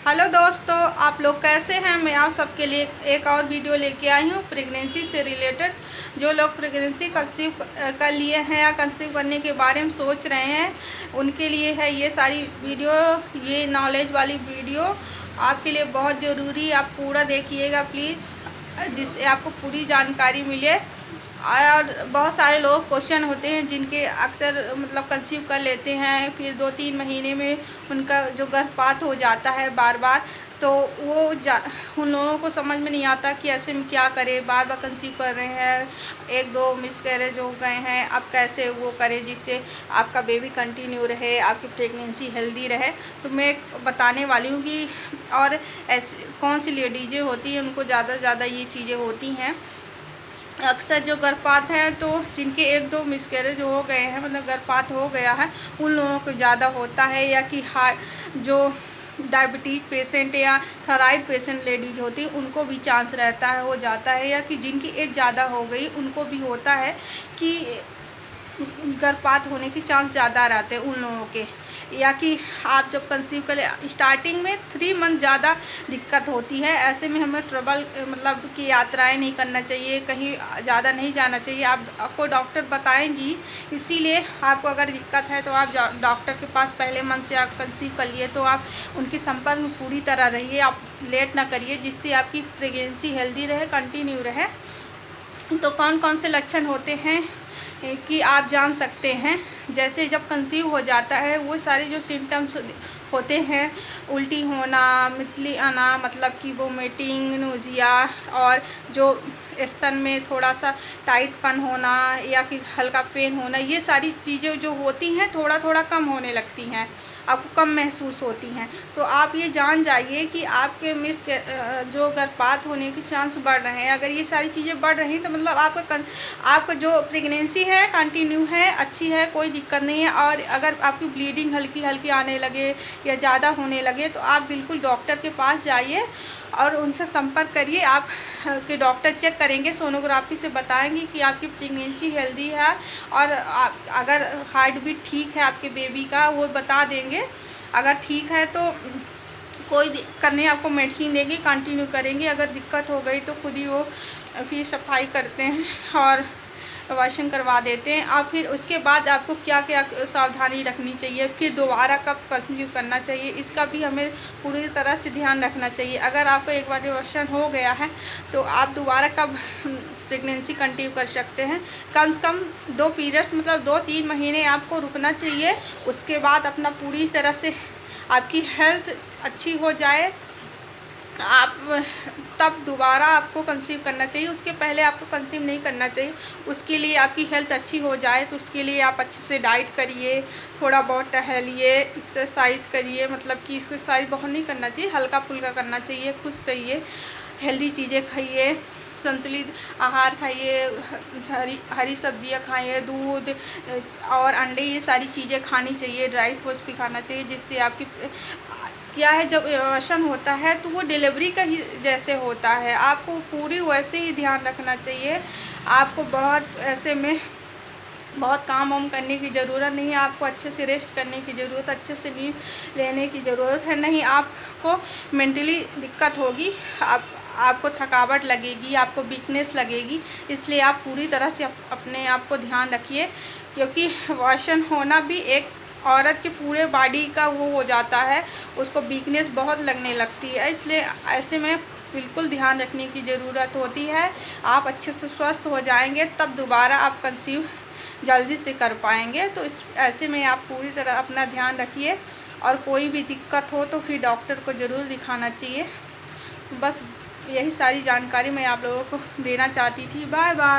Hello दोस्तों, आप लोग कैसे हैं। मैं आप सबके लिए एक और वीडियो लेके आई हूँ प्रेगनेंसी से रिलेटेड। जो लोग प्रेगनेंसी कंसीव कर लिए हैं या कंसीव करने के बारे में सोच रहे हैं, उनके लिए है ये सारी वीडियो। ये नॉलेज वाली वीडियो आपके लिए बहुत ज़रूरी। आप पूरा देखिएगा प्लीज़, जिससे आपको पूरी जानकारी मिले। और बहुत सारे लोग क्वेश्चन होते हैं जिनके अक्सर मतलब कंसीव कर लेते हैं, फिर 2-3 महीने में उनका जो गर्भपात हो जाता है बार बार, तो वो उन लोगों को समझ में नहीं आता कि ऐसे में क्या करें। बार बार कंसीव कर रहे हैं, 1-2 मिसकैरेज हो गए हैं, अब कैसे वो करें जिससे आपका बेबी कंटिन्यू रहे, आपकी प्रेगनेंसी हेल्दी रहे। तो मैं बताने वाली हूँ कि और ऐसी कौन सी लेडीज़ें होती हैं उनको ज़्यादा से ज़्यादा ये चीज़ें होती हैं। अक्सर जो गर्भपात है, तो जिनके 1-2 मिसकैरेज हो गए हैं, मतलब गर्भपात हो गया है, उन लोगों को ज़्यादा होता है। या कि जो डायबिटीज पेशेंट या थायराइड पेशेंट लेडीज होती है, उनको भी चांस रहता है, हो जाता है। या कि जिनकी एज ज़्यादा हो गई, उनको भी होता है कि गर्भपात होने की चांस ज़्यादा रहते हैं उन लोगों के। या कि आप जब कंसीव कर स्टार्टिंग में 3 मंथ ज़्यादा दिक्कत होती है। ऐसे में हमें ट्रबल मतलब कि यात्राएं नहीं करना चाहिए, कहीं ज़्यादा नहीं जाना चाहिए। आपको डॉक्टर बताएंगी, इसीलिए आपको अगर दिक्कत है तो आप डॉक्टर के पास पहले मंथ से आप कंसीव कर लिए तो आप उनके संपर्क में पूरी तरह रहिए। आप लेट ना करिए, जिससे आपकी प्रेगनेंसी हेल्दी रहे, कंटिन्यू रहे। तो कौन कौन से लक्षण होते हैं कि आप जान सकते हैं। जैसे जब कंसीव हो जाता है, वो सारे जो सिम्टम्स होते हैं, उल्टी होना, मितली आना, मतलब कि वोमिटिंग, नोजिया, और जो स्तन में थोड़ा सा टाइटपन होना या कि हल्का पेन होना, ये सारी चीज़ें जो होती हैं थोड़ा थोड़ा कम होने लगती हैं, आपको कम महसूस होती हैं। तो आप ये जान जाइए कि आपके जो गर्भपात होने के चांस बढ़ रहे हैं। अगर ये सारी चीज़ें बढ़ रही हैं तो मतलब आपका जो प्रेगनेंसी है कंटिन्यू है, अच्छी है, कोई दिक्कत नहीं है। और अगर आपकी ब्लीडिंग हल्की हल्की आने लगे या ज़्यादा होने लगे, तो आप बिल्कुल डॉक्टर के पास जाइए और उनसे संपर्क करिए। आप के डॉक्टर चेक करेंगे, सोनोग्राफी से बताएंगे कि आपकी प्रेगनेंसी हेल्दी है। और अगर हार्ट बीट ठीक है आपके बेबी का, वो बता देंगे। अगर ठीक है तो कोई दिक्कत नहीं, आपको मेडिसिन देंगे, कंटिन्यू करेंगे। अगर दिक्कत हो गई तो खुद ही वो फिर सफाई करते हैं और वॉशिंग करवा देते हैं। और फिर उसके बाद आपको क्या क्या सावधानी रखनी चाहिए, फिर दोबारा कब कंसीव करना चाहिए, इसका भी हमें पूरी तरह से ध्यान रखना चाहिए। अगर आपको एक बार एबॉर्शन हो गया है तो आप दोबारा कब प्रेगनेंसी कंटिन्यू कर सकते हैं। कम से कम 2 पीरियड्स मतलब 2-3 महीने आपको रुकना चाहिए। उसके बाद अपना पूरी तरह से आपकी हेल्थ अच्छी हो जाए, आप तब दोबारा आपको कंसीव करना चाहिए। उसके पहले आपको कंसीव नहीं करना चाहिए। उसके लिए आपकी हेल्थ अच्छी हो जाए, तो उसके लिए आप अच्छे से डाइट करिए, थोड़ा बहुत टहलिए, एक्सरसाइज करिए। मतलब कि एक्सरसाइज बहुत नहीं करना चाहिए, हल्का फुल्का करना चाहिए, खुश रहिए, हेल्दी चीज़ें खाइए, संतुलित आहार खाइए, हरी सब्जियां खाइए, दूध और अंडे, ये सारी चीज़ें खानी चाहिए। ड्राई फ्रूट्स भी खाना चाहिए, जिससे आपकी क्या है, जब एबॉर्शन होता है तो वो डिलीवरी का ही जैसे होता है। आपको पूरी वैसे ही ध्यान रखना चाहिए। आपको ऐसे में बहुत काम वाम करने की ज़रूरत नहीं है। आपको अच्छे से रेस्ट करने की ज़रूरत, अच्छे से नींद लेने की ज़रूरत है। नहीं आपको मेंटली दिक्कत होगी, आपको थकावट लगेगी, आपको वीकनेस लगेगी। इसलिए आप पूरी तरह से अपने आप को ध्यान रखिए, क्योंकि एबॉर्शन होना भी एक औरत के पूरे बॉडी का वो हो जाता है, उसको वीकनेस बहुत लगने लगती है। इसलिए ऐसे में बिल्कुल ध्यान रखने की ज़रूरत होती है। आप अच्छे से स्वस्थ हो जाएंगे, तब दोबारा आप कंसीव जल्दी से कर पाएंगे। तो ऐसे में आप पूरी तरह अपना ध्यान रखिए, और कोई भी दिक्कत हो तो फिर डॉक्टर को ज़रूर दिखाना चाहिए। बस यही सारी जानकारी मैं आप लोगों को देना चाहती थी। Bye bye.